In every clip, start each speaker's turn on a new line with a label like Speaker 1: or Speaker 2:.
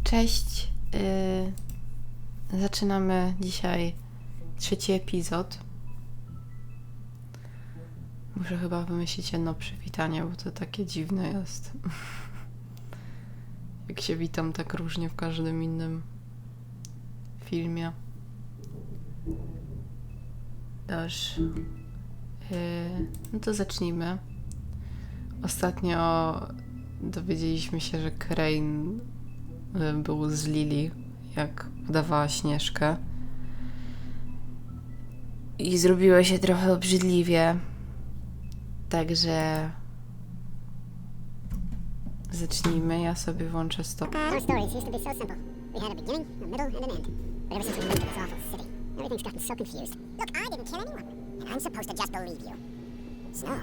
Speaker 1: Cześć. Zaczynamy dzisiaj 3. epizod. Muszę chyba wymyślić jedno przywitanie, bo to takie dziwne jest. Jak się witam tak różnie w każdym innym filmie. Dobrze. No to zacznijmy. Ostatnio dowiedzieliśmy się, że Crane był z Lili, jak udawała Śnieżkę. I zrobiło się trochę obrzydliwie. Także zacznijmy. Ja sobie włączę stop.
Speaker 2: Our stories used to be so simple. We had a beginning, a middle, and an end. But ever since we moved to this awful city, everything's gotten so confused. Look, I didn't kill anyone, and I'm supposed to just believe you. Snow.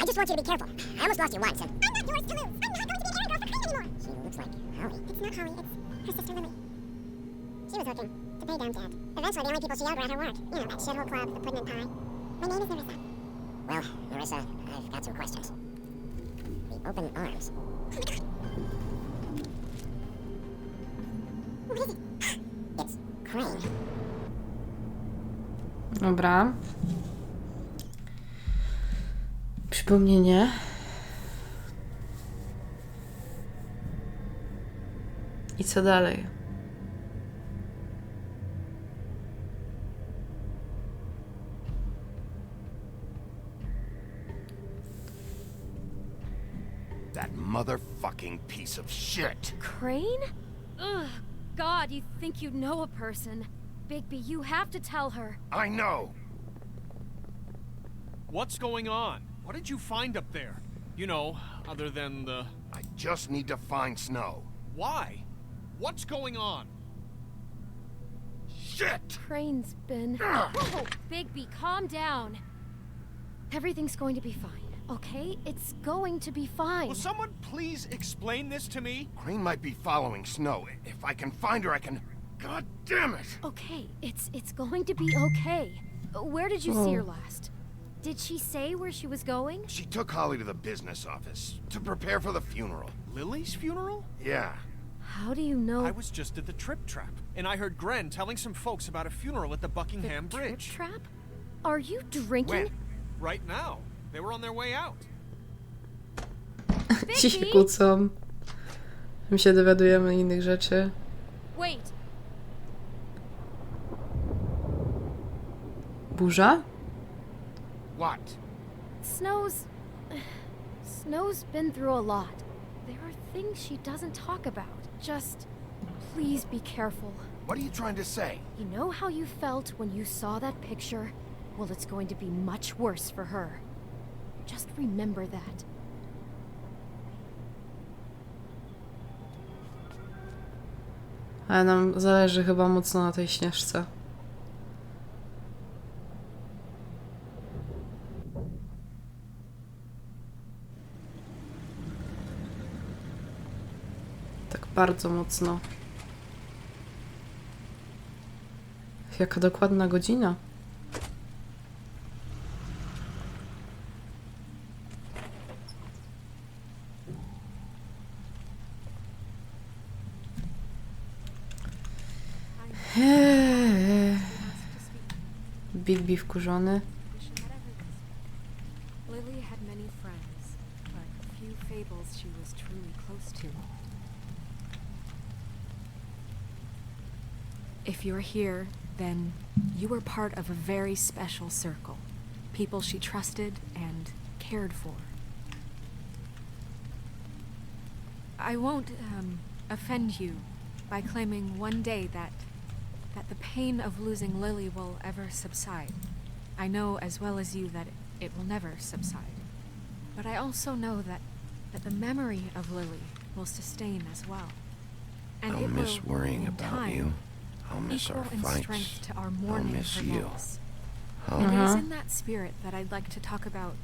Speaker 2: I just want you to be careful. I almost lost you once, and I'm not yours to lose. I'm not going to be an errand girl for Crane anymore. She looks like Holly. It's not Holly. It's her sister Lily. She was working to pay down debt. Eventually, the only people she yelled were at her work. You know, that shithole club, the pudding and pie. My name is Nerissa. Well, Nerissa, I've got some questions. The open arms. Oh my god. What is it? It's Crane.
Speaker 1: Dobra. Przypomnienie. I co dalej?
Speaker 3: That motherfucking piece of shit.
Speaker 4: Crane? Ugh, God, you think you know a person. Bigby, you have to tell her.
Speaker 3: I know.
Speaker 5: What's going on? What did you find up there? You know, other than the...
Speaker 3: I just need to find Snow.
Speaker 5: Why? What's going on?
Speaker 3: Shit!
Speaker 4: Crane's been... Whoa, Bigby, calm down. Everything's going to be fine, okay? It's going to be fine.
Speaker 5: Will someone please explain this to me?
Speaker 3: Crane might be following Snow. If I can find her, I can... God damn it!
Speaker 4: Okay, it's going to be okay. Where did you see her last? Did she say where she was going?
Speaker 3: She took Holly to the business office to prepare for the funeral.
Speaker 5: Lily's funeral?
Speaker 3: Yeah.
Speaker 4: How do you know?
Speaker 5: I was just at the Trip Trap, and I heard Gren telling some folks about a funeral at the Buckingham
Speaker 4: the
Speaker 5: Bridge.
Speaker 4: Trip Trap? Are you drinking?
Speaker 3: When?
Speaker 5: Right now. They were on their way out.
Speaker 1: Ci się kłócą. My się dowiadujemy innych rzeczy.
Speaker 4: Wait.
Speaker 1: Burza?
Speaker 3: What?
Speaker 4: Snow's been through a lot. There are things she doesn't talk about. Just please be careful.
Speaker 3: What are you trying to say?
Speaker 4: You know how you felt when you saw that picture? Well, it's going to be much worse for her. Just remember that.
Speaker 1: Ale nam zależy chyba mocno na tej Śnieżce. Tak bardzo mocno. Jaka dokładna godzina? Bigby wkurzony.
Speaker 6: Lily had many friends, but few fables she was truly close to. If you're here, then you were part of a very special circle. People she trusted and cared for. I won't offend you by claiming one day that the pain of losing Lily will ever subside. I know as well as you that it will never subside. But I also know that the memory of Lily will sustain as well. And
Speaker 3: I'll
Speaker 6: it
Speaker 3: miss
Speaker 6: will,
Speaker 3: worrying
Speaker 6: in
Speaker 3: about
Speaker 6: time,
Speaker 3: you. I'll miss our
Speaker 6: equal in
Speaker 3: fights.
Speaker 6: strength to our
Speaker 3: I'll
Speaker 6: mourning
Speaker 3: miss
Speaker 6: for
Speaker 3: you.
Speaker 6: loss.
Speaker 3: I'll
Speaker 6: It is in that spirit that I'd like to talk about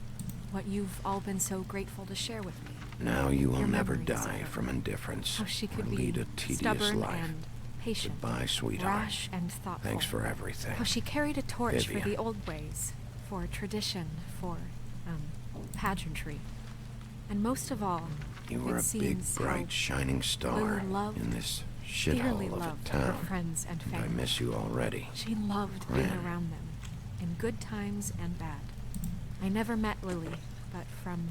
Speaker 6: what you've all been so grateful to share with me.
Speaker 3: Now you will
Speaker 6: Your
Speaker 3: never
Speaker 6: memories of
Speaker 3: die
Speaker 6: her.
Speaker 3: from indifference
Speaker 6: How she
Speaker 3: or
Speaker 6: could be
Speaker 3: lead a tedious
Speaker 6: stubborn
Speaker 3: life.
Speaker 6: and patient,
Speaker 3: Goodbye, sweetheart.
Speaker 6: rash and thoughtful.
Speaker 3: Thanks for everything.
Speaker 6: How she carried a torch for
Speaker 3: Vivian.
Speaker 6: the old ways, for tradition, for pageantry. And most of all,
Speaker 3: You were
Speaker 6: it
Speaker 3: a big,
Speaker 6: seems
Speaker 3: bright, shining star
Speaker 6: Lily loved,
Speaker 3: in this
Speaker 6: dearly
Speaker 3: shithole of a
Speaker 6: loved her
Speaker 3: town.
Speaker 6: friends and
Speaker 3: And I
Speaker 6: family.
Speaker 3: miss you already.
Speaker 6: She loved being
Speaker 3: Right.
Speaker 6: around them, in good times and bad. I never met Lily, but from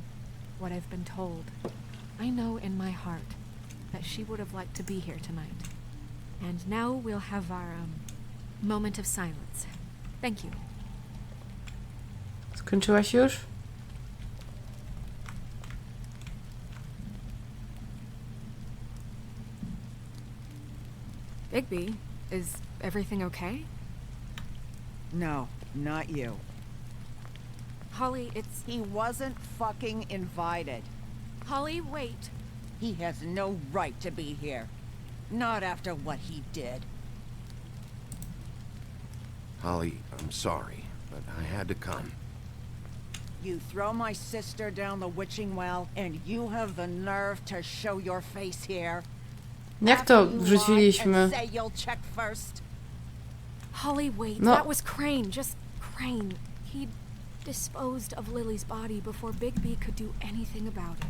Speaker 6: what I've been told, I know in my heart that she would have liked to be here tonight. And now we'll have our moment of silence. Thank you.
Speaker 1: Skończyłaś już?
Speaker 6: Bigby, is everything okay?
Speaker 7: No, not you.
Speaker 6: Holly, it's...
Speaker 7: He wasn't fucking invited.
Speaker 6: Holly, wait.
Speaker 7: He has no right to be here. Not after what he did.
Speaker 3: Holly, I'm sorry, but I had to come.
Speaker 7: You throw my sister down the witching well, and you have the nerve to show your face here?
Speaker 1: Jak to
Speaker 7: After you
Speaker 1: wrzuciliśmy?
Speaker 7: lie and say you'll check first?
Speaker 6: Holly, wait.
Speaker 1: No.
Speaker 6: That was Crane. Just Crane. He disposed of Lily's body before Bigby could do anything about it.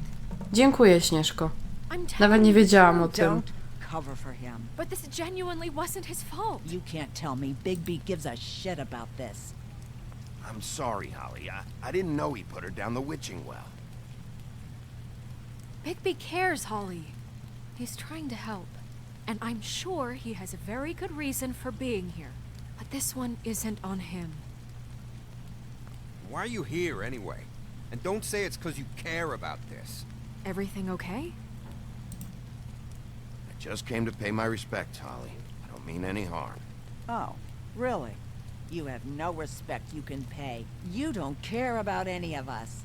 Speaker 1: Dziękuję, Śnieżko.
Speaker 6: I'm
Speaker 1: Nawet
Speaker 6: telling
Speaker 1: nie
Speaker 6: you,
Speaker 1: wiedziałam o tym.
Speaker 7: Don't cover for him.
Speaker 6: but this genuinely wasn't his fault.
Speaker 7: You can't tell me Bigby gives a shit about this.
Speaker 3: I'm sorry, Holly. I didn't know he put her down the witching well.
Speaker 6: Bigby cares, Holly. He's trying to help. And I'm sure he has a very good reason for being here. But this one isn't on him.
Speaker 8: Why are you here, anyway? And don't say it's because you care about this.
Speaker 6: Everything okay?
Speaker 3: I just came to pay my respects, Holly. I don't mean any harm.
Speaker 7: Oh, really? You have no respect you can pay. You don't care about any of us.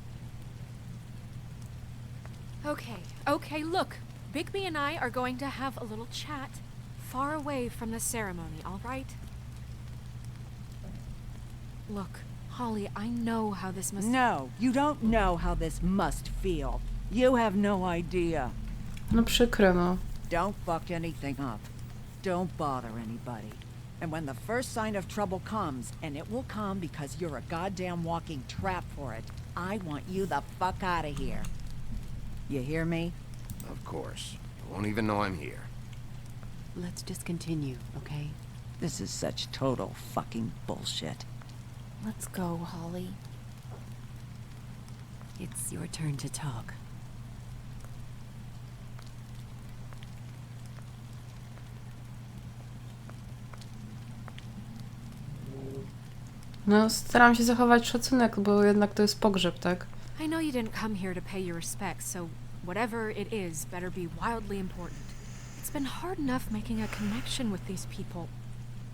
Speaker 6: Okay, look. Bigby and I are going to have a little chat far away from the ceremony, all right? Look, Holly, I know how this must...
Speaker 7: No, you don't know how this must feel. You have no idea.
Speaker 1: No przykre, no.
Speaker 7: Don't fuck anything up. Don't bother anybody. And when the first sign of trouble comes, and it will come because you're a goddamn walking trap for it, I want you the fuck out of here. You hear me?
Speaker 3: Of course. You won't even know I'm here.
Speaker 9: Let's just continue, okay?
Speaker 7: This is such total fucking bullshit.
Speaker 9: Let's go, Holly. It's your turn to talk.
Speaker 1: No, staram się zachować szacunek, bo jednak to jest pogrzeb, tak?
Speaker 6: I know you didn't come here to pay your respects, so whatever it is better be wildly important. It's been hard enough making a connection with these people.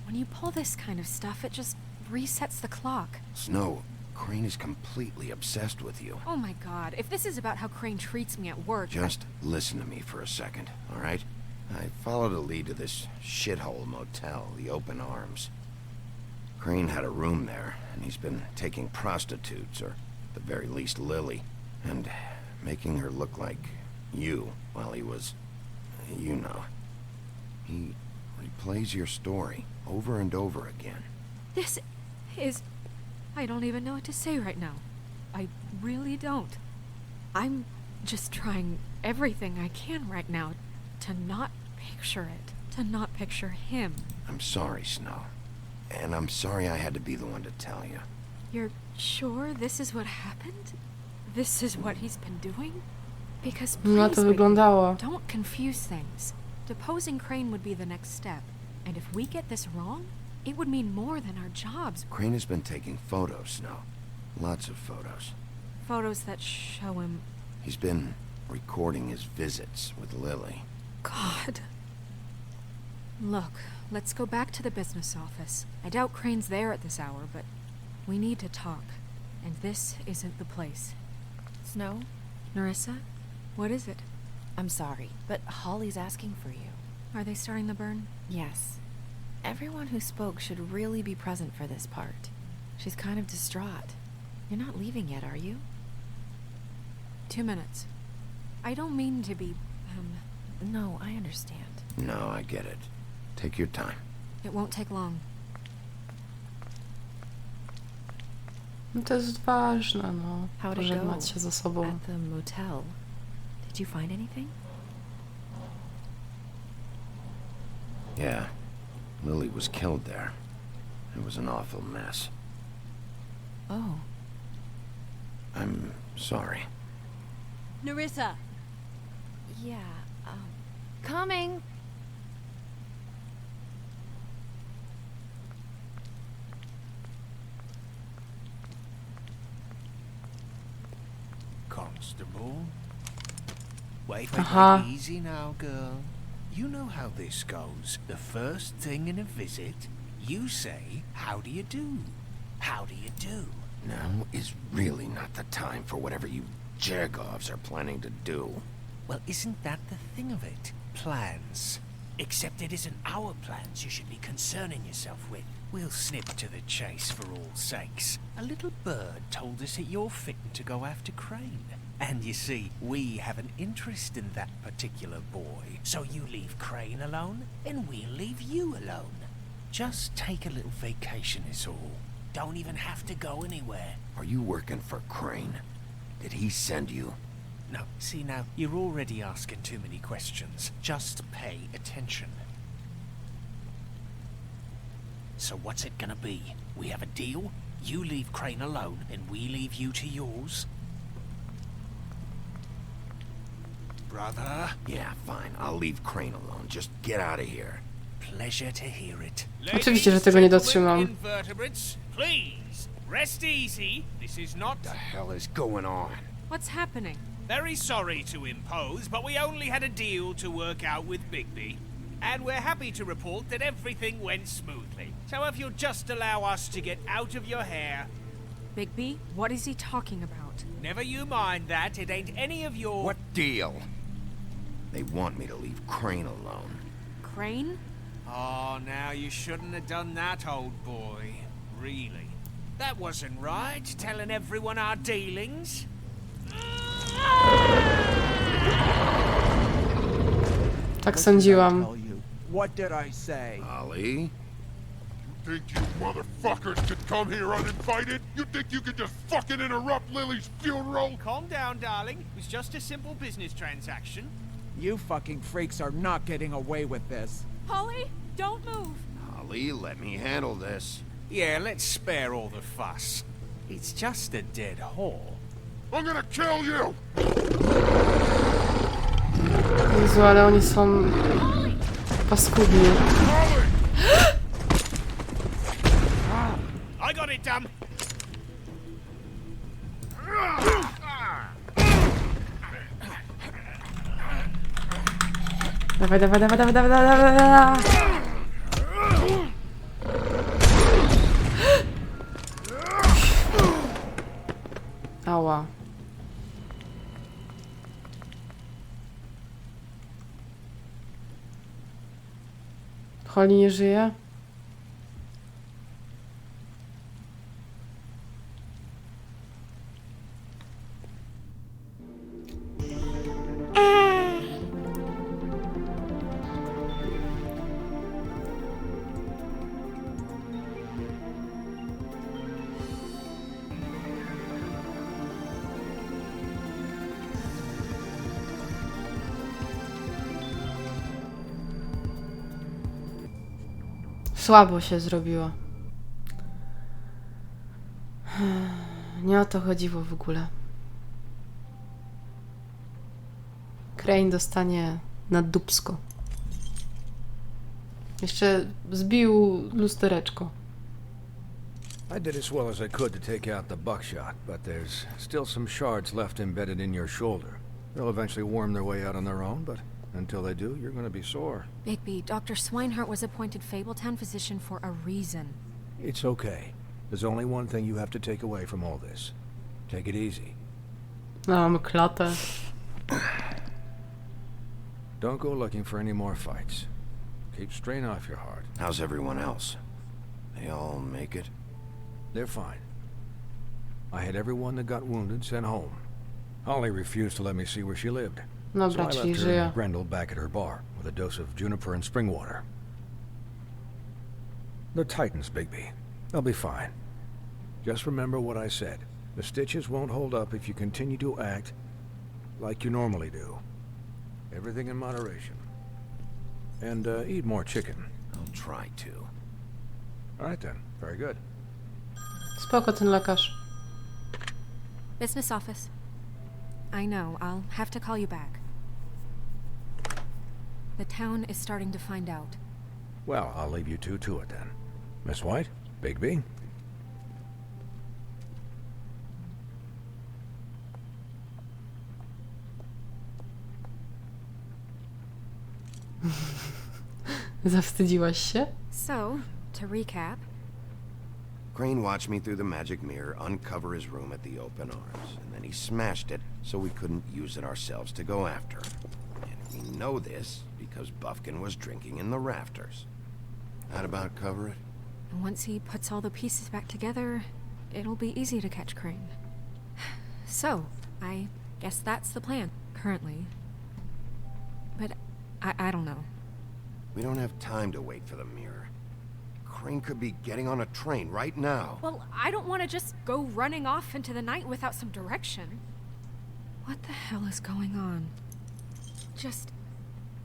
Speaker 6: When you pull this kind of stuff, it just resets the clock.
Speaker 3: Snow, Crane is completely obsessed with you.
Speaker 6: Oh my god, if this is about how Crane treats me at work...
Speaker 3: Just listen to me for a second, all right? I followed a lead to this shithole motel, the Open Arms. Crane had a room there, and he's been taking prostitutes, or at the very least Lily, and making her look like you while he was, you know. He replays your story over and over again.
Speaker 6: This is... I don't even know what to say right now. I really don't. I'm just trying everything I can right now to not picture it, to not picture him.
Speaker 3: I'm sorry, Snow. And I'm sorry I had to be the one to tell you.
Speaker 6: You're sure this is what happened? This is what he's been doing? Because
Speaker 1: No
Speaker 6: please,
Speaker 1: to
Speaker 6: Vicky,
Speaker 1: wyglądało.
Speaker 6: don't confuse things. Deposing Crane would be the next step. And if we get this wrong, it would mean more than our jobs.
Speaker 3: Crane has been taking photos, Snow. Lots of photos.
Speaker 6: Photos that show him...
Speaker 3: He's been recording his visits with Lily.
Speaker 6: God. Look, let's go back to the business office. I doubt Crane's there at this hour, but we need to talk. And this isn't the place.
Speaker 9: Snow,
Speaker 6: Nerissa, what is it?
Speaker 9: I'm sorry, but Holly's asking for you.
Speaker 6: Are they starting the burn?
Speaker 9: Yes. Everyone who spoke should really be present for this part. She's kind of distraught. You're not leaving yet, are you?
Speaker 6: 2 minutes. I don't mean to be,
Speaker 9: No, I understand.
Speaker 3: No, I get it. Take your time.
Speaker 6: It won't take long.
Speaker 1: No to jest ważne, no.
Speaker 9: How'd it go
Speaker 1: Pożegnać się ze sobą.
Speaker 9: at the motel? Did you find anything?
Speaker 3: Yeah. Lily was killed there. It was an awful mess.
Speaker 9: Oh.
Speaker 3: I'm sorry.
Speaker 7: Nerissa!
Speaker 9: Yeah,
Speaker 4: Coming.
Speaker 5: Constable. Wait, easy now, girl. You know how this goes. The first thing in a visit, you say, how do you do? How do you do?
Speaker 3: Now is really not the time for whatever you Jergovs are planning to do.
Speaker 5: Well, isn't that the thing of it? Plans. Except it isn't our plans you should be concerning yourself with. We'll snip to the chase for all sakes. A little bird told us that you're fitting to go after Crane. And you see, we have an interest in that particular boy. So you leave Crane alone, and we'll leave you alone. Just take a little vacation is all. Don't even have to go anywhere.
Speaker 3: Are you working for Crane? Did he send you?
Speaker 5: No, see now, you're already asking too many questions. Just pay attention. So what's it gonna be? We have a deal? You leave Crane alone, and we leave you to yours? Brother?
Speaker 3: Yeah, fine. I'll leave Crane alone. Just get out of here.
Speaker 5: Pleasure to hear it.
Speaker 1: Oczywiście, że tego nie dotrzymam.
Speaker 5: Invertebrates, please, rest easy. This is not...
Speaker 3: What the hell is going on?
Speaker 6: What's happening?
Speaker 5: Very sorry to impose, but we only had a deal to work out with Bigby. And we're happy to report that everything went smoothly. So if you'll just allow us to get out of your hair...
Speaker 6: Bigby, what is he talking about?
Speaker 5: Never you mind that, it ain't any of your...
Speaker 3: What deal? They want me to leave Crane alone.
Speaker 6: Crane?
Speaker 5: Oh, now you shouldn't have done that, old boy. Really. That wasn't right, telling everyone our dealings.
Speaker 1: Tak sądziłam.
Speaker 8: What did I say?
Speaker 3: Ollie?
Speaker 10: Think you motherfuckers could come here uninvited? You think you could just fucking interrupt Lily's funeral?
Speaker 5: Calm down, darling. It was just a simple business transaction.
Speaker 8: You fucking freaks are not getting away with this.
Speaker 6: Polly, don't move!
Speaker 3: Ollie, let me handle this.
Speaker 5: Yeah, let's spare all the fuss. It's just a dead whore.
Speaker 10: I'm gonna kill you!
Speaker 1: Jezu, ale oni są paskudni.
Speaker 5: I got it done.
Speaker 1: Dawaj, dawaj, dawaj, dawaj, dawaj, dawaj, dawaj. Ała. Holly nie żyje? Słabo się zrobiło. Nie o to chodziło w ogóle. Crane dostanie na dupsko. Jeszcze zbił lustereczko.
Speaker 11: I did as well as I could to take out the buckshot, but there's still some shards left embedded in your shoulder. They'll eventually worm their way out on their own, but until they do, you're going to be sore.
Speaker 6: Bigby, Dr. Swinehart was appointed Fabletown physician for a reason.
Speaker 11: It's okay. There's only one thing you have to take away from all this. Take it easy.
Speaker 1: Mam klatę.
Speaker 11: Don't go looking for any more fights. Keep strain off your heart.
Speaker 3: How's everyone else? They all make it?
Speaker 11: They're fine. I had everyone that got wounded sent home. Holly refused to let me see where she lived. So
Speaker 1: Dobra,
Speaker 11: I
Speaker 1: czyli
Speaker 11: left her
Speaker 1: żyje.
Speaker 11: and Grendel back at her bar with a dose of juniper and spring water. They're Titans, Bigby. They'll be fine. Just remember what I said. The stitches won't hold up if you continue to act like you normally do. Everything in moderation. And eat more chicken.
Speaker 3: I'll try to.
Speaker 11: All right then. Very good.
Speaker 1: Spoko ten lekarz.
Speaker 6: Business office. I know, I'll have to call you back. The town is starting to find out.
Speaker 11: Well, I'll leave you two to it then. Miss White, Bigby.
Speaker 1: Zawstydziłaś się?
Speaker 6: So, to recap,
Speaker 3: Crane watched me through the magic mirror uncover his room at the open arms, and then he smashed it so we couldn't use it ourselves to go after him. And we know this because Buffkin was drinking in the rafters. That about cover it?
Speaker 6: and once he puts all the pieces back together, it'll be easy to catch Crane. So, I guess that's the plan, currently. But I don't know.
Speaker 3: We don't have time to wait for the mirror. Crane could be getting on a train right now.
Speaker 6: Well, I don't want to just go running off into the night without some direction. What the hell is going on?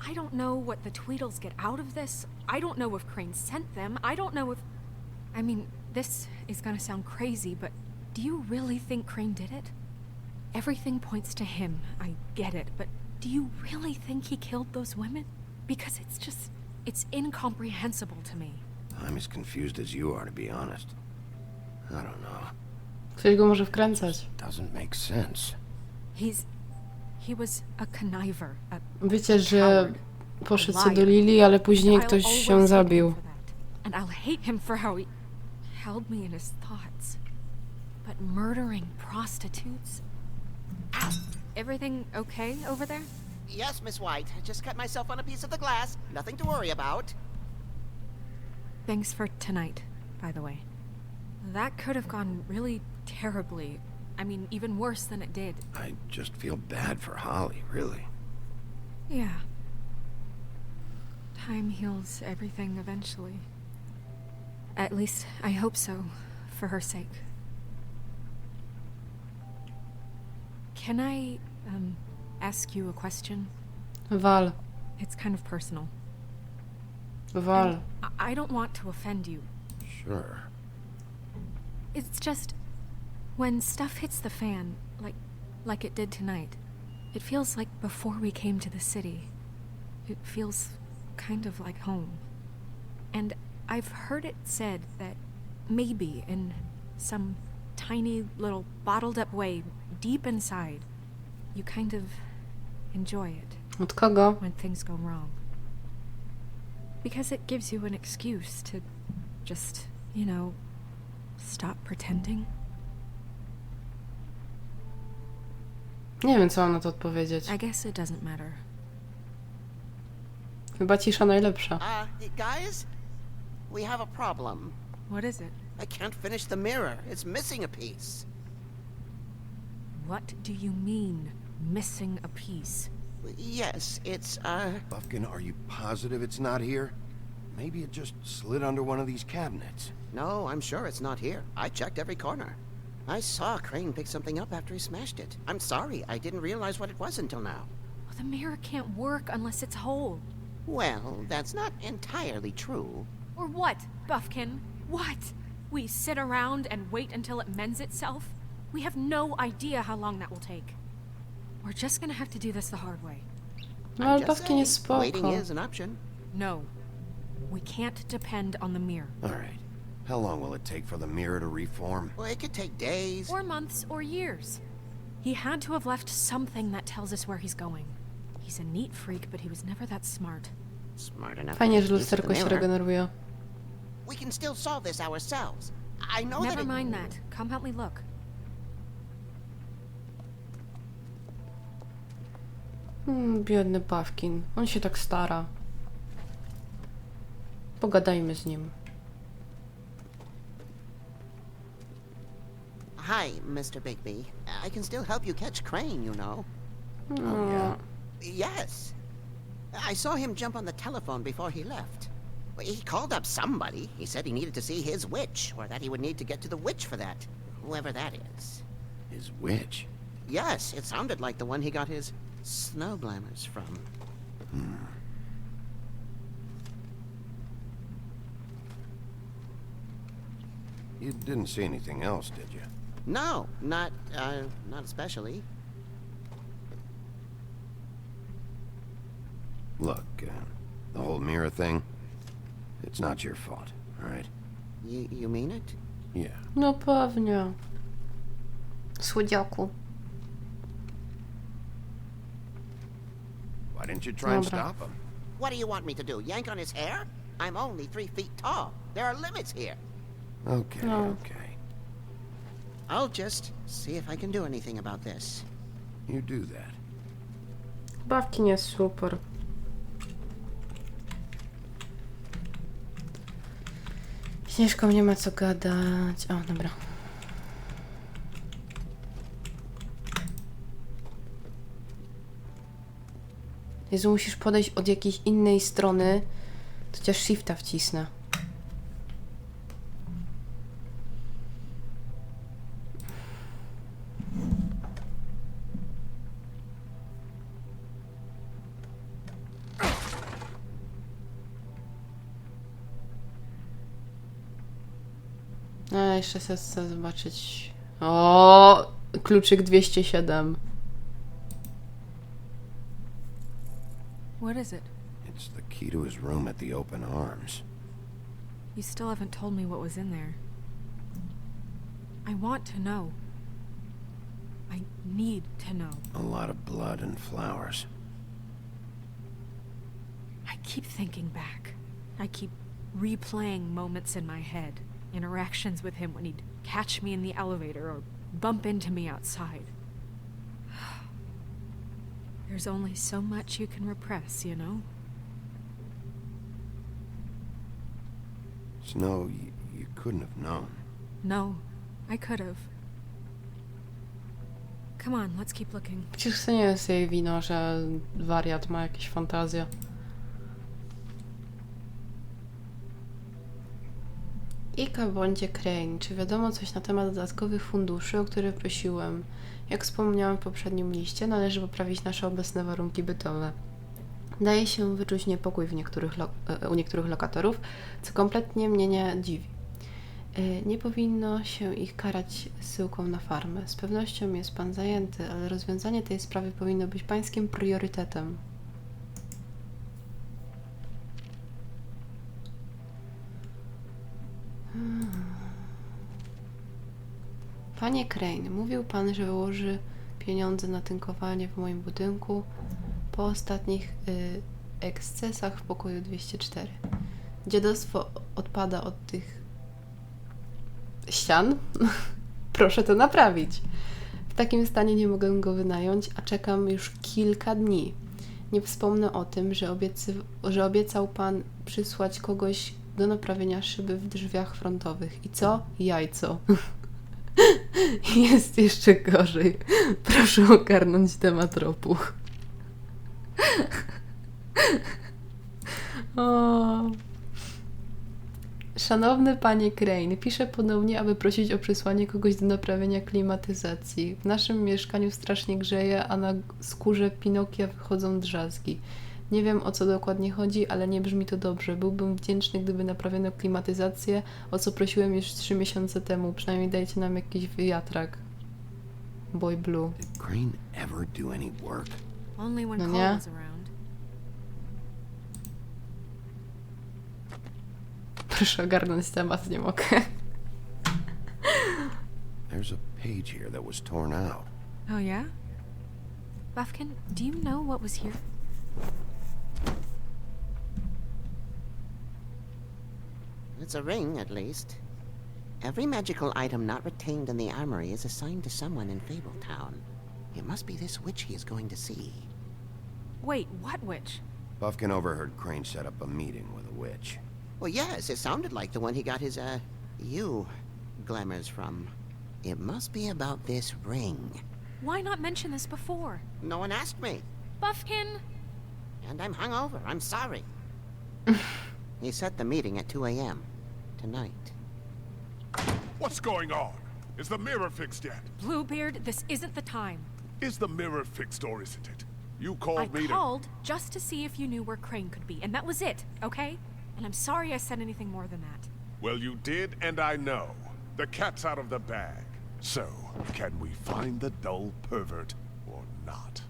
Speaker 6: I don't know what the Tweedles get out of this. I don't know if Crane sent them. I don't know if... I mean, this is gonna sound crazy, but do you really think Crane did it? Everything points to him. I get it, but do you really think he killed those women? Because it's incomprehensible to me.
Speaker 3: I'm as confused as you are, to be honest. I don't know.
Speaker 1: Coś go może wkręcać.
Speaker 3: Doesn't make sense.
Speaker 6: He was a conniver, a
Speaker 1: Wiecie, że poszedł co do Lili, ale później ktoś się zabił.
Speaker 6: And I'll hate him for how he held me in his thoughts. But murdering prostitutes? Everything okay over there?
Speaker 12: Yes, Miss White. I just cut myself on a piece of the glass. Nothing to worry about.
Speaker 6: Thanks for tonight, by the way. That could have gone really terribly. I mean, even worse than it did.
Speaker 3: I just feel bad for Holly, really.
Speaker 6: Yeah. Time heals everything eventually. At least, I hope so, for her sake. Can I, ask you a question?
Speaker 1: Wal.
Speaker 6: It's kind of personal.
Speaker 1: Wal.
Speaker 6: I don't want to offend you.
Speaker 3: Sure.
Speaker 6: It's just... when stuff hits the fan, like it did tonight, it feels like before we came to the city. It feels kind of like home. And I've heard it said that maybe in some tiny little bottled up way deep inside, you kind of enjoy it.
Speaker 1: Od kogo?
Speaker 6: When things go wrong. Because it gives you an excuse to just, stop pretending.
Speaker 1: Nie wiem, co mam na to odpowiedzieć.
Speaker 6: I guess it doesn't matter.
Speaker 1: Chyba cisza najlepsza.
Speaker 12: Guys? We have a problem.
Speaker 6: What is it?
Speaker 12: I can't finish the mirror. It's missing a piece.
Speaker 6: What do you mean, missing a piece?
Speaker 12: Yes, it's,
Speaker 3: Buffkin, are you positive it's not here? Maybe it just slid under one of these cabinets.
Speaker 12: No, I'm sure it's not here. I checked every corner. I saw Crane pick something up after he smashed it. I'm sorry, I didn't realize what it was until now.
Speaker 6: Well, the mirror can't work unless it's whole.
Speaker 12: Well, that's not entirely true.
Speaker 6: Or what, Buffkin? What? We sit around and wait until it mends itself? We have no idea how long that will take. We're just gonna have to do this the hard way.
Speaker 1: No, ale Buffkin jest spoko.
Speaker 12: Waiting is an option.
Speaker 6: No. We can't depend on the mirror.
Speaker 3: All right. How long will it take for the mirror to reform?
Speaker 12: Well, it could take days.
Speaker 6: Or months, or years. He had to have left something that tells us where he's going. He's a neat freak, but he was never that smart.
Speaker 12: Smart enough.
Speaker 1: Fajnie, że lusterko się regeneruje.
Speaker 12: We can still solve this ourselves. I know
Speaker 6: Never mind that. Come help me look.
Speaker 1: Biedny Buffkin. On się tak stara. Pogadajmy z nim.
Speaker 12: Hi, Mr. Bigby. I can still help you catch Crane, you know.
Speaker 3: Oh, yeah?
Speaker 12: Yes. I saw him jump on the telephone before he left. He called up somebody. He said he needed to see his witch, or that he would need to get to the witch for that. Whoever that is.
Speaker 3: His witch?
Speaker 12: Yes, it sounded like the one he got his snow glamours from?
Speaker 3: You didn't see anything else, did you?
Speaker 12: No, not especially.
Speaker 3: Look, the whole mirror thing, it's not your fault, all right?
Speaker 12: You mean it?
Speaker 3: Yeah.
Speaker 1: No pewnie. Słodziaku.
Speaker 3: Why didn't you try and
Speaker 1: Dobra.
Speaker 3: stop him?
Speaker 12: What do you want me to do? Yank on his hair? I'm only 3 feet tall. There are limits here.
Speaker 3: Okay,
Speaker 1: No.
Speaker 3: okay.
Speaker 12: I'll just see if I can do anything about this.
Speaker 3: You do that.
Speaker 1: Bawki jest super. Śnieżką nie ma co gadać. O, dobra. Jezu, musisz podejść od jakiejś innej strony, to chociaż shifta wcisnę. A, jeszcze chcę zobaczyć. O, kluczyk 207.
Speaker 6: What is it?
Speaker 3: It's the key to his room at the open arms.
Speaker 6: You still haven't told me what was in there. I want to know. I need to know.
Speaker 3: A lot of blood and flowers.
Speaker 6: I keep thinking back. I keep replaying moments in my head. Interactions with him when he'd catch me in the elevator or bump into me outside. There's only so much you can repress, you know?
Speaker 3: Snow, you couldn't have known.
Speaker 6: No, I could have. Come on, let's keep looking.
Speaker 1: Przecież to nie jest jej wino, że wariat ma jakieś fantazje. Ika bądź Crane. Czy wiadomo coś na temat dodatkowych funduszy, o które prosiłem? Jak wspomniałem w poprzednim liście, należy poprawić nasze obecne warunki bytowe. Daje się wyczuć niepokój u niektórych lokatorów, co kompletnie mnie nie dziwi. Nie powinno się ich karać zsyłką na farmę. Z pewnością jest pan zajęty, ale rozwiązanie tej sprawy powinno być pańskim priorytetem. Panie Crane, mówił pan, że wyłoży pieniądze na tynkowanie w moim budynku po ostatnich ekscesach w pokoju 204. Dziadostwo odpada od tych ścian? Proszę to naprawić. W takim stanie nie mogę go wynająć, a czekam już kilka dni. Nie wspomnę o tym, że obiecał pan przysłać kogoś do naprawienia szyby w drzwiach frontowych. I co? Jajco. Jest jeszcze gorzej. Proszę ogarnąć temat ropuch. O. Szanowny panie Crane, piszę ponownie, aby prosić o przysłanie kogoś do naprawienia klimatyzacji. W naszym mieszkaniu strasznie grzeje, a na skórze Pinokia wychodzą drzazgi. Nie wiem, o co dokładnie chodzi, ale nie brzmi to dobrze. Byłbym wdzięczny, gdyby naprawiono klimatyzację, o co prosiłem już 3 miesiące temu. Przynajmniej dajcie nam jakiś wiatrak. Boy Blue.
Speaker 3: Did Crane ever do any work?
Speaker 6: Only when
Speaker 1: No
Speaker 6: Cole
Speaker 1: nie?
Speaker 6: was around.
Speaker 1: Proszę ogarnąć temat, nie mogę.
Speaker 3: There's a page here that was torn out.
Speaker 6: Oh yeah? Buffkin, do you know what was here?
Speaker 12: It's a ring, at least. Every magical item not retained in the armory is assigned to someone in Fabletown. It must be this witch he is going to see.
Speaker 6: Wait, what witch?
Speaker 3: Buffkin overheard Crane set up a meeting with a witch.
Speaker 12: Well, yes, it sounded like the one he got his, glamours from. It must be about this ring.
Speaker 6: Why not mention this before?
Speaker 12: No one asked me.
Speaker 6: Buffkin!
Speaker 12: And I'm hungover. I'm sorry. He set the meeting at 2 a.m. tonight.
Speaker 10: What's going on? Is the mirror fixed yet?
Speaker 6: Bluebeard, this isn't the time.
Speaker 10: Is the mirror fixed or isn't it? You called me
Speaker 6: I
Speaker 10: to...
Speaker 6: called just to see if you knew where Crane could be, and that was it, okay? And I'm sorry I said anything more than that.
Speaker 10: Well, you did, and I know. The cat's out of the bag. So, can we find the dull pervert or not?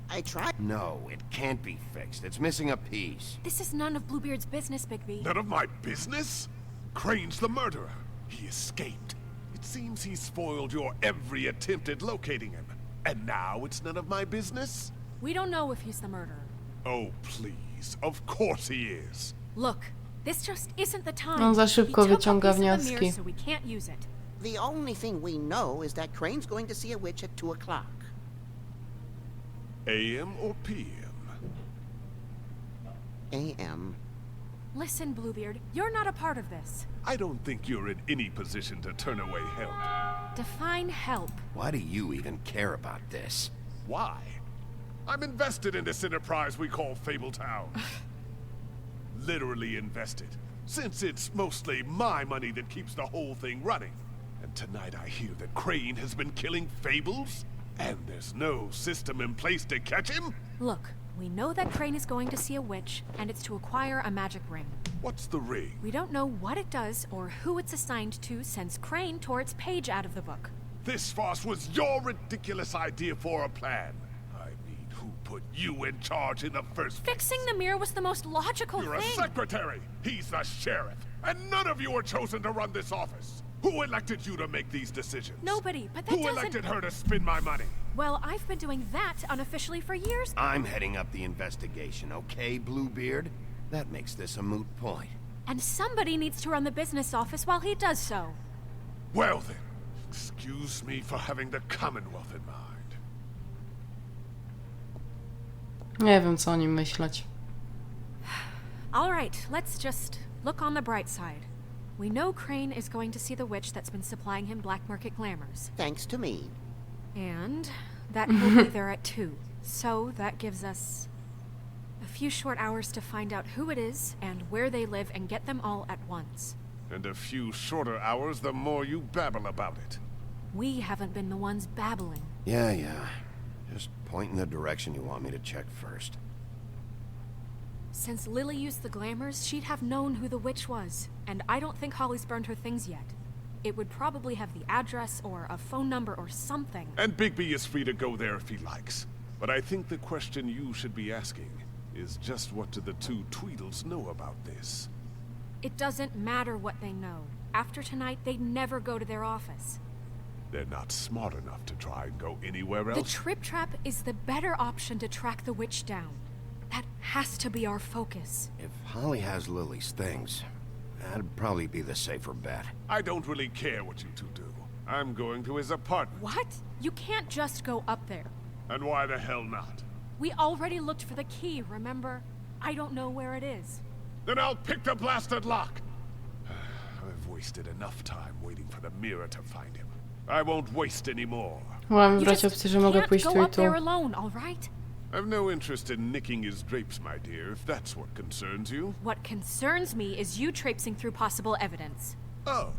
Speaker 12: I tried.
Speaker 3: No, it can't be fixed. It's missing a piece.
Speaker 6: This is none of Bluebeard's business, Bigby.
Speaker 10: None of my business? Crane's the murderer. He escaped. It seems he spoiled your every attempt at locating him. And now it's none of my business?
Speaker 6: We don't know if he's the murderer.
Speaker 10: Oh, please. Of course he is.
Speaker 6: Look, this just isn't the time.
Speaker 1: On za szybko
Speaker 6: He took a
Speaker 1: wyciąga
Speaker 6: piece of the
Speaker 1: wnioski.
Speaker 6: mirror, so we can't use it.
Speaker 12: The only thing we know is that Crane's going to see a witch at 2 o'clock.
Speaker 10: AM or PM?
Speaker 12: A.M.
Speaker 6: Listen, Bluebeard, you're not a part of this.
Speaker 10: I don't think you're in any position to turn away help.
Speaker 6: Define help.
Speaker 3: Why do you even care about this?
Speaker 10: Why? I'm invested in this enterprise we call Fabletown. Literally invested, since it's mostly my money that keeps the whole thing running. And tonight I hear that Crane has been killing fables, and there's no system in place to catch him?
Speaker 6: Look, we know that Crane is going to see a witch, and it's to acquire a magic ring.
Speaker 10: What's the ring?
Speaker 6: We don't know what it does or who it's assigned to since Crane tore its page out of the book.
Speaker 10: This farce was your ridiculous idea for a plan. I mean, who put you in charge in the first place?
Speaker 6: Fixing the mirror was the most logical
Speaker 10: You're
Speaker 6: thing.
Speaker 10: a secretary. He's the sheriff. And none of you were chosen to run this office. Who elected you to make these decisions?
Speaker 6: Nobody, but that
Speaker 10: Who
Speaker 6: doesn't...
Speaker 10: elected her to spend my money?
Speaker 6: Well, I've been doing that unofficially for years.
Speaker 3: I'm heading up the investigation, okay, Bluebeard? That makes this a moot point.
Speaker 6: And somebody needs to run the business office while he does so.
Speaker 10: Well then, excuse me for having the Commonwealth in mind.
Speaker 1: Nie wiem, co o nim myśleć.
Speaker 6: All right, let's just look on the bright side. We know Crane is going to see the witch that's been supplying him black market glamours.
Speaker 12: Thanks to me.
Speaker 6: And that he'll be there at 2. So that gives us a few short hours to find out who it is and where they live and get them all at once.
Speaker 10: And a few shorter hours, the more you babble about it.
Speaker 6: We haven't been the ones babbling.
Speaker 3: Yeah. Just point in the direction you want me to check first.
Speaker 6: Since Lily used the glamours, she'd have known who the witch was. And I don't think Holly's burned her things yet. It would probably have the address or a phone number or something.
Speaker 10: And Bigby is free to go there if he likes. But I think the question you should be asking is just what do the two Tweedles know about this?
Speaker 6: It doesn't matter what they know. After tonight, they'd never go to their office.
Speaker 10: They're not smart enough to try and go anywhere
Speaker 6: The
Speaker 10: else?
Speaker 6: Trip Trap is the better option to track the witch down. That has to be our focus.
Speaker 3: If Holly has Lily's things, that'd probably be the safer bet.
Speaker 10: I don't really care what you two do. I'm going to his apartment.
Speaker 6: What? You can't just go up there.
Speaker 10: And why the hell not?
Speaker 6: We already looked for the key, remember? I don't know where it is.
Speaker 10: Then I'll pick the blasted lock! I've wasted enough time waiting for the mirror to find him. I won't waste any more.
Speaker 1: Mam
Speaker 6: You
Speaker 1: wybrać
Speaker 6: just
Speaker 1: opcję, że mogę
Speaker 6: can't
Speaker 1: pójść
Speaker 6: go
Speaker 1: tu i
Speaker 6: up
Speaker 1: tu.
Speaker 6: there alone, all right?
Speaker 10: I've no interest in nicking his drapes, my dear, if that's what concerns you.
Speaker 6: What concerns me is you traipsing through possible evidence.
Speaker 10: Oh,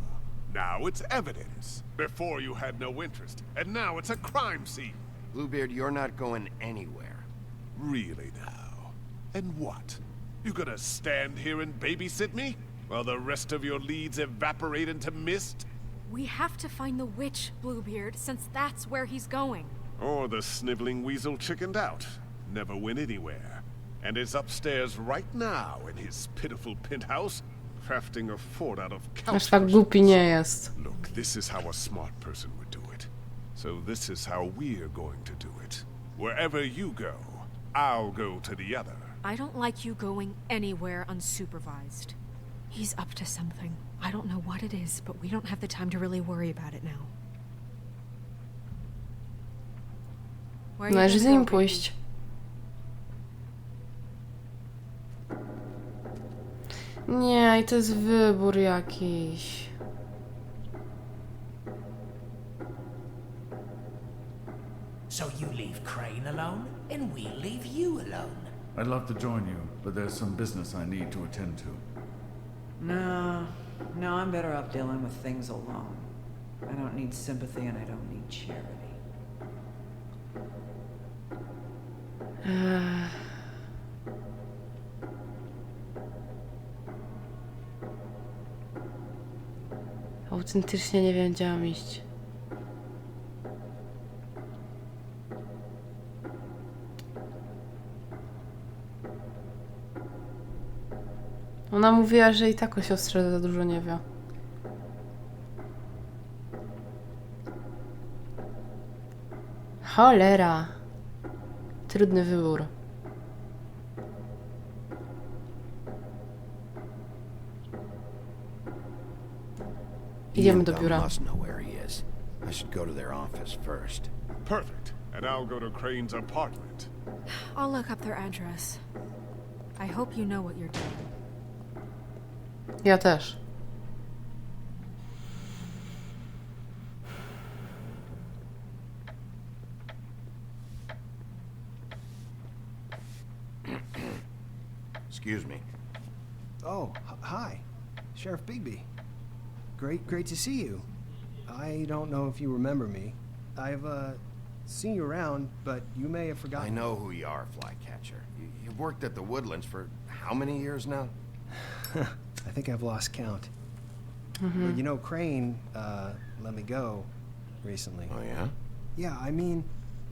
Speaker 10: now it's evidence. Before you had no interest, and now it's a crime scene.
Speaker 3: Bluebeard, you're not going anywhere.
Speaker 10: Really now? And what? You gonna stand here and babysit me? While the rest of your leads evaporate into mist?
Speaker 6: We have to find the witch, Bluebeard, since that's where he's going.
Speaker 10: Or the sniveling weasel chickened out. Never went anywhere. And is upstairs right now in his pitiful penthouse, crafting a fort out of
Speaker 1: Aż tak
Speaker 10: couch
Speaker 1: głupi nie jest.
Speaker 10: Look, this is how a smart person would do it. So this is how we're going to do it. Wherever you go, I'll go to the other.
Speaker 6: I don't like you going anywhere unsupervised. He's up to something. I don't know what it is, but we don't have the time to really worry about it now. Where are you
Speaker 1: Należy za
Speaker 6: gonna
Speaker 1: nim
Speaker 6: go,
Speaker 1: pójść. Nie, i to jest wybór jakiś.
Speaker 5: So you leave Crane alone, and we'll leave you alone.
Speaker 13: I'd love to join you, but there's some business I need to attend to.
Speaker 7: No, I'm better off dealing with things alone. I don't need sympathy and I don't need charity.
Speaker 1: Autentycznie nie wiem, gdzie mam iść. Ona mówiła, że i tak o siostrze za dużo nie wie. Cholera. Trudny wybór. Idziemy do biura.
Speaker 3: must know where he is. I should go to their office first.
Speaker 10: Perfect. And I'll go to Crane's apartment.
Speaker 6: I'll look up their address. I hope you know what you're doing.
Speaker 1: Ja też.
Speaker 3: Excuse me.
Speaker 14: Oh, hi. Sheriff Bigby. Great to see you. I don't know if you remember me. I've, seen you around, but you may have forgotten.
Speaker 3: I know who you are, Flycatcher. You've worked at the Woodlands for how many years now?
Speaker 14: I think I've lost count.
Speaker 1: Mm-hmm.
Speaker 14: But you know, Crane, let me go recently.
Speaker 3: Oh, yeah?
Speaker 14: Yeah, I mean,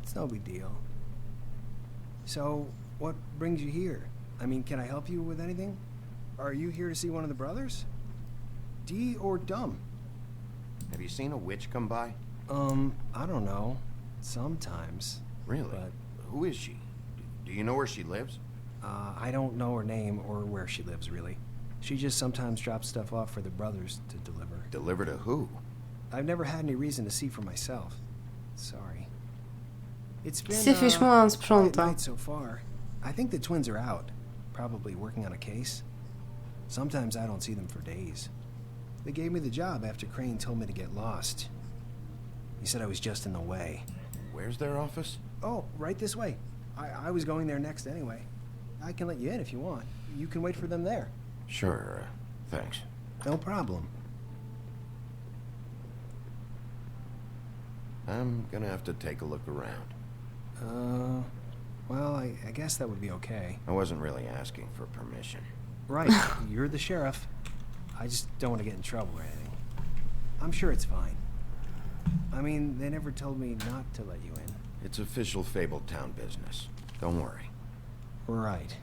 Speaker 14: it's no big deal. So, what brings you here? I mean, can I help you with anything? Are you here to see one of the brothers? D or Dumb?
Speaker 3: Have you seen a witch come by?
Speaker 14: I don't know. Sometimes.
Speaker 3: Really?
Speaker 14: But,
Speaker 3: who is she? Do you know where she lives?
Speaker 14: I don't know her name or where she lives, really. She just sometimes drops stuff off for the brothers to deliver.
Speaker 3: Deliver to who?
Speaker 14: I've never had any reason to see for myself. Sorry. It's been,
Speaker 1: Syfisz mu on
Speaker 14: quiet
Speaker 1: sprząta.
Speaker 14: night so far. I think the twins are out. Probably working on a case. Sometimes I don't see them for days. They gave me the job after Crane told me to get lost. He said I was just in the way.
Speaker 3: Where's their office?
Speaker 14: Oh, right this way. I was going there next anyway. I can let you in if you want. You can wait for them there.
Speaker 3: Sure, thanks.
Speaker 14: No problem.
Speaker 3: I'm gonna have to take a look around.
Speaker 14: Well, I guess that would be okay.
Speaker 3: I wasn't really asking for permission.
Speaker 14: Right, you're the sheriff. I just don't want to get in trouble or anything. I'm sure it's fine. I mean, they never told me not to let you in.
Speaker 3: It's official Fabletown business. Don't worry.
Speaker 14: Right.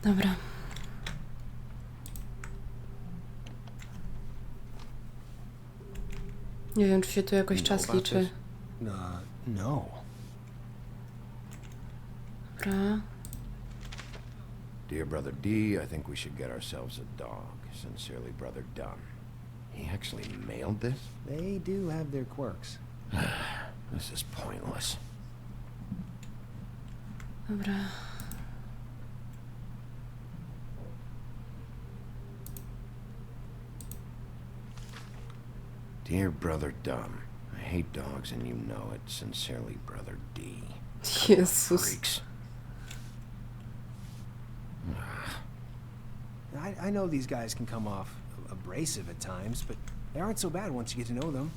Speaker 1: Dobra. Nie wiem, czy się tu jakoś czas liczy.
Speaker 14: No.
Speaker 1: Dobra.
Speaker 3: Dear Brother D, I think we should get ourselves a dog. Sincerely, Brother Dunn. He actually mailed this?
Speaker 14: They do have their quirks.
Speaker 3: This is pointless.
Speaker 1: Dobra.
Speaker 3: Dear Brother Dunn, I hate dogs and you know it. Sincerely, Brother D.
Speaker 1: Jezus.
Speaker 3: Freaks.
Speaker 14: I know these guys can come off abrasive at times, but they aren't so bad once you get to know them.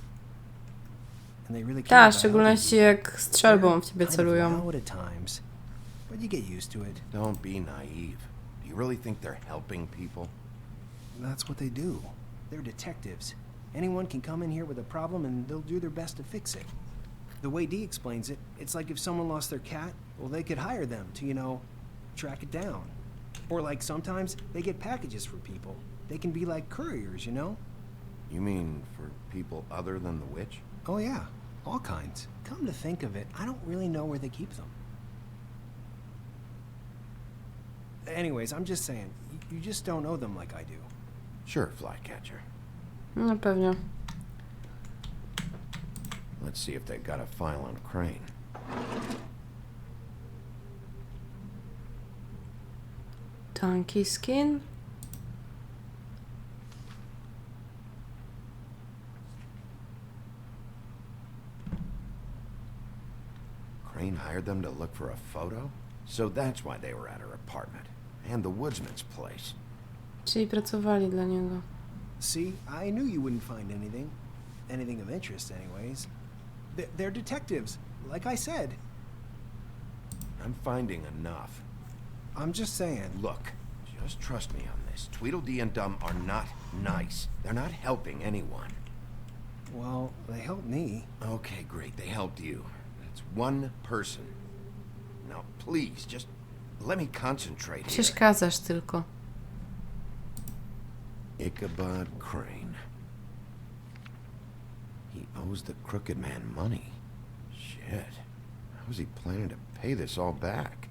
Speaker 14: And they really care
Speaker 1: Tak, w
Speaker 14: about
Speaker 1: szczególności
Speaker 14: helping you.
Speaker 1: jak strzelbą w ciebie
Speaker 14: Kind of
Speaker 1: celują.
Speaker 14: loud at times, but you get used to it.
Speaker 3: Don't be naive. Do you really think they're helping people?
Speaker 14: That's what they do. They're detectives. Anyone can come in here with a problem and they'll do their best to fix it. The way Dee explains it, it's like if someone lost their cat, well, they could hire them to, you know, track it down. Or like sometimes they get packages for people. They can be like couriers, you know?
Speaker 3: You mean for people other than the witch?
Speaker 14: Oh yeah, all kinds. Come to think of it, I don't really know where they keep them. Anyways, I'm just saying, you just don't know them like I do.
Speaker 3: Sure, Flycatcher.
Speaker 1: No pewnie.
Speaker 3: Let's see if they've got a file on Crane.
Speaker 1: Donkey skin.
Speaker 3: Crane hired them to look for a photo? So that's why they were at her apartment. And the woodsman's place.
Speaker 1: Czyli pracowali dla niego.
Speaker 14: See, I knew you wouldn't find anything. Anything of interest, anyways. They're detectives. like I said.
Speaker 3: I'm finding enough.
Speaker 14: I'm just saying.
Speaker 3: Look, just trust me on this. Tweedledee and Dum are not nice. They're not helping anyone.
Speaker 14: Well, they helped me.
Speaker 3: Okay, great. They helped you. That's one person. Now, please, just let me concentrate here.
Speaker 1: Przeszkadzasz tylko.
Speaker 3: Ichabod Crane. He owes the crooked man money. Shit. How's he planning to pay this all back?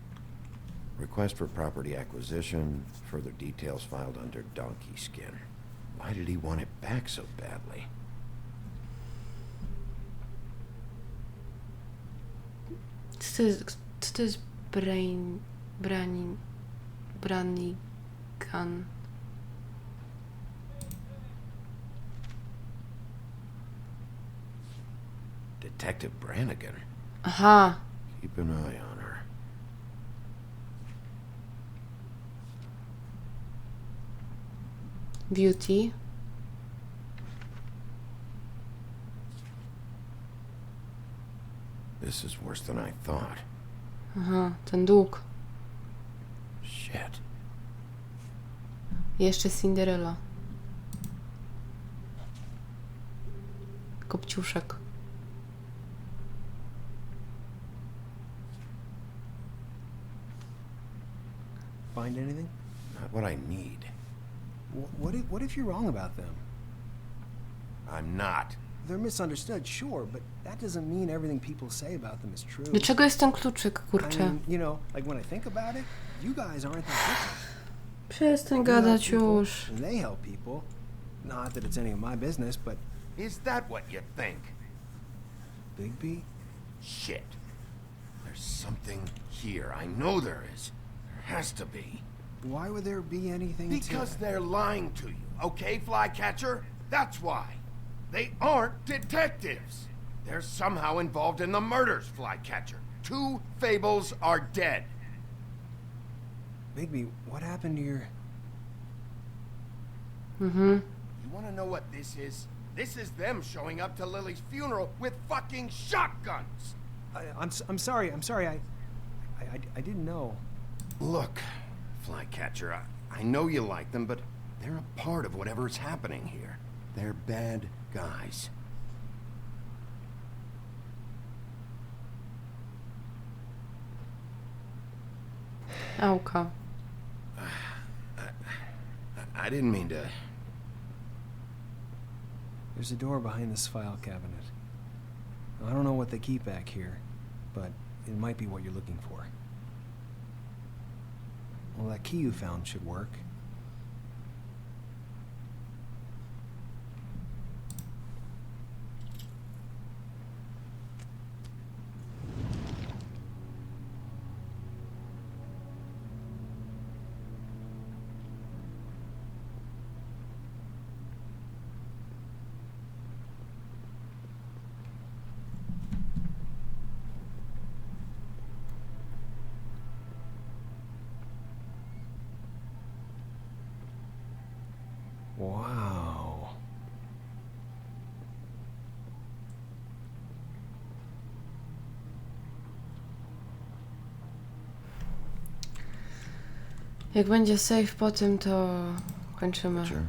Speaker 3: Request for property acquisition. Further details filed under donkey skin. Why did he want it back so badly?
Speaker 1: Co to jest Branigan?
Speaker 3: Detective Brannigan.
Speaker 1: Aha.
Speaker 3: Keep an eye on her.
Speaker 1: Beauty.
Speaker 3: This is worse than I thought.
Speaker 1: Aha, ten dług.
Speaker 3: Shit.
Speaker 1: Jeszcze Cinderella. Kopciuszek.
Speaker 14: Find anything?
Speaker 3: Not what I need.
Speaker 14: What if you're wrong about them?
Speaker 3: I'm not.
Speaker 14: They're misunderstood, sure, but that doesn't mean everything people say about them is true.
Speaker 1: Do czego jest ten kluczyk,
Speaker 14: I
Speaker 1: kurczę?
Speaker 14: mean, you know, like when I think about it, you guys aren't that different.
Speaker 1: Przestań
Speaker 14: You help
Speaker 1: gadać
Speaker 14: people,
Speaker 1: już.
Speaker 14: and they help people. Not that it's any of my business, but
Speaker 3: Is that what you think?
Speaker 14: Bigby?
Speaker 3: Shit. There's something here. I know there is. There has to be.
Speaker 14: Why would there be anything
Speaker 3: Because
Speaker 14: to...
Speaker 3: they're lying to you, okay, Flycatcher? That's why. They aren't detectives. They're somehow involved in the murders, Flycatcher. 2 fables are dead.
Speaker 14: Bigby, what happened to your...
Speaker 3: You want to know what this is? This is them showing up to Lily's funeral with fucking shotguns.
Speaker 14: I'm sorry. I didn't know.
Speaker 3: Look, Flycatcher, I know you like them, but they're a part of whatever's happening here. They're bad guys.
Speaker 1: Auka.
Speaker 3: I didn't mean to...
Speaker 14: There's a door behind this file cabinet. I don't know what they keep back here, but it might be what you're looking for. Well, that key you found should work. Wow.
Speaker 1: Jak będzie save po tym, to kończymy.
Speaker 3: Sure.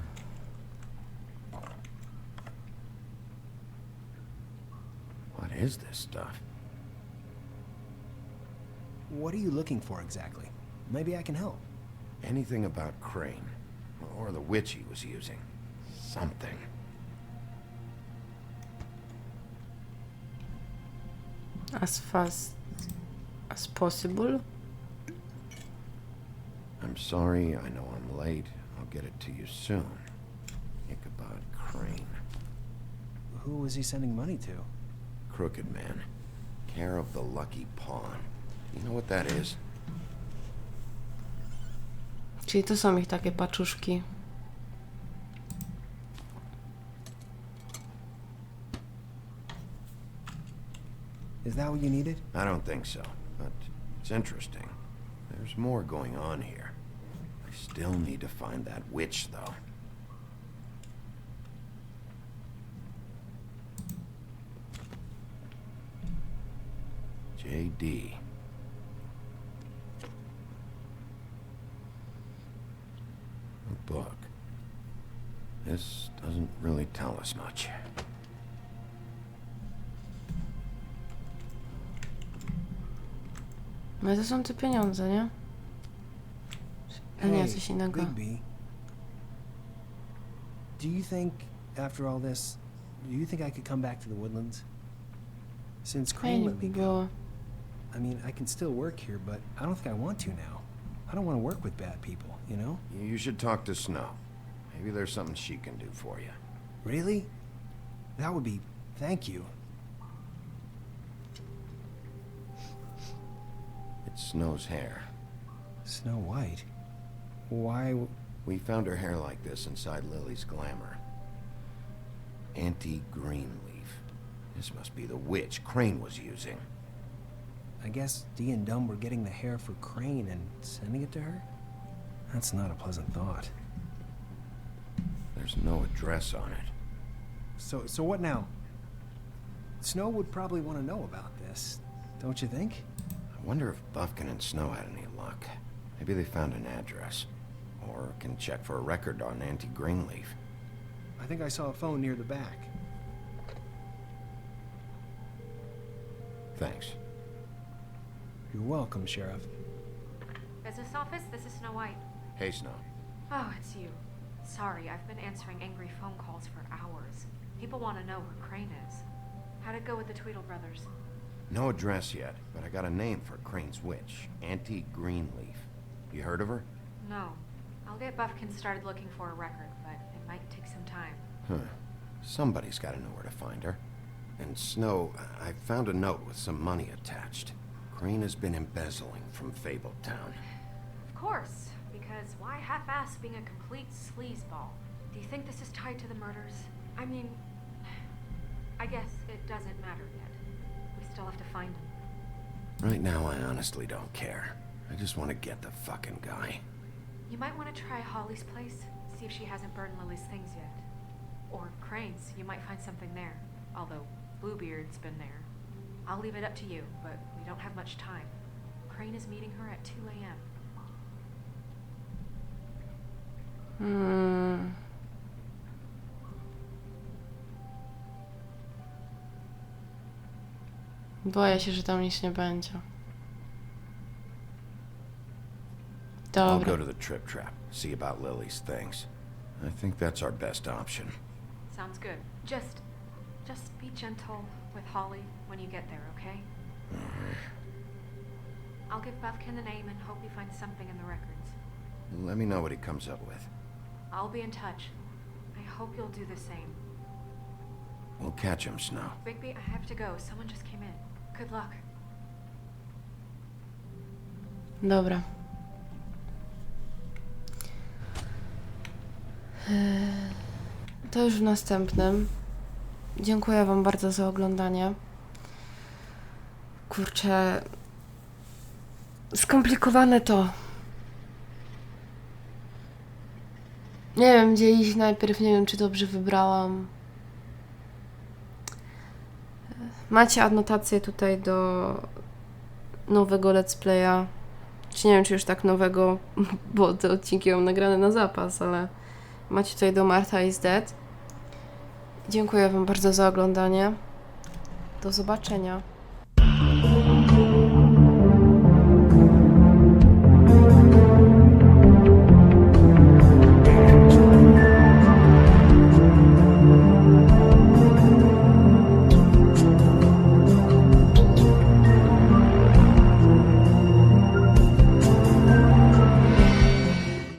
Speaker 3: What is this stuff?
Speaker 14: What are you looking for exactly? Maybe I can help.
Speaker 3: Anything about Crane? Or the witch he was using? Something.
Speaker 1: As fast as possible.
Speaker 3: I'm sorry, I know I'm late. I'll get it to you soon. Ichabod Crane.
Speaker 14: Who was he sending money to?
Speaker 3: Crooked man. Care of the Lucky Pawn. You know what that is?
Speaker 1: Czyli to są ich takie paczuszki.
Speaker 14: Is that what you needed?
Speaker 3: I don't think so, but it's interesting. There's more going on here. I still need to find that witch, though. JD. A book. This doesn't really tell us much.
Speaker 1: No to są te pieniądze, nie? A nie,
Speaker 14: Hey,
Speaker 1: coś innego.
Speaker 14: Bigby. Do you think, after all this, do you think I could come back to the Woodlands? Since Crane
Speaker 1: Fajnie
Speaker 14: let
Speaker 1: by
Speaker 14: me
Speaker 1: było.
Speaker 14: go. I mean, I can still work here, but I don't think I want to now. I don't want to work with bad people, you know?
Speaker 3: You should talk to Snow. Maybe there's something she can do for you.
Speaker 14: Really? That would be... Thank you.
Speaker 3: It's Snow's hair.
Speaker 14: Snow White? Why...
Speaker 3: We found her hair like this inside Lily's glamour. Anti-Greenleaf. This must be the witch Crane was using.
Speaker 14: I guess Dee and Dumb were getting the hair for Crane and sending it to her? That's not a pleasant thought.
Speaker 3: There's no address on it.
Speaker 14: So what now? Snow would probably want to know about this, don't you think?
Speaker 3: I wonder if Buffkin and Snow had any luck. Maybe they found an address. Or can check for a record on Anti-Greenleaf.
Speaker 14: I think I saw a phone near the back.
Speaker 3: Thanks.
Speaker 14: You're welcome, Sheriff.
Speaker 6: Business office, this is Snow White.
Speaker 3: Hey, Snow.
Speaker 6: Oh, it's you. Sorry, I've been answering angry phone calls for hours. People want to know where Crane is. How'd it go with the Tweedle brothers?
Speaker 3: No address yet, but I got a name for Crane's witch. Anti-Greenleaf. You heard of her?
Speaker 6: No. I'll get Buffkin started looking for a record, but it might take some time.
Speaker 3: Huh. Somebody's got to know where to find her. And Snow, I found a note with some money attached. Crane has been embezzling from Fabletown.
Speaker 6: Of course, because why half-ass being a complete sleazeball? Do you think this is tied to the murders? I mean, I guess it doesn't matter yet. We still have to find him.
Speaker 3: Right now, I honestly don't care. I just want to get the fucking guy.
Speaker 6: You might want to try Holly's place, see if she hasn't burned Lily's things yet. Or Crane's, you might find something there. Although, Bluebeard's been there. I'll leave it up to you, but we don't have much time. Crane is meeting her at 2 a.m.
Speaker 1: Boję się, że tam nic nie będzie.
Speaker 3: I'll
Speaker 1: Dobra.
Speaker 3: go to the Trip Trap, see about Lily's things. I think that's our best option.
Speaker 6: Sounds good. Just be gentle with Holly when you get there, okay? I'll give Buffkin the name and hope he finds something in the records.
Speaker 3: Let me know what he comes up with.
Speaker 6: I'll be in touch. I hope you'll do the same.
Speaker 3: We'll catch him, Snow.
Speaker 6: Bigby, I have to go. Someone just came in. Good luck.
Speaker 1: Dobra. To już w następnym. Dziękuję wam bardzo za oglądanie. Kurczę... Skomplikowane to. Nie wiem, gdzie iść najpierw, nie wiem, czy dobrze wybrałam. Macie anotację tutaj do nowego let's playa. Czy nie wiem, czy już tak nowego, bo te odcinki mam nagrane na zapas, ale macie tutaj do Martha is Dead. Dziękuję wam bardzo za oglądanie. Do zobaczenia.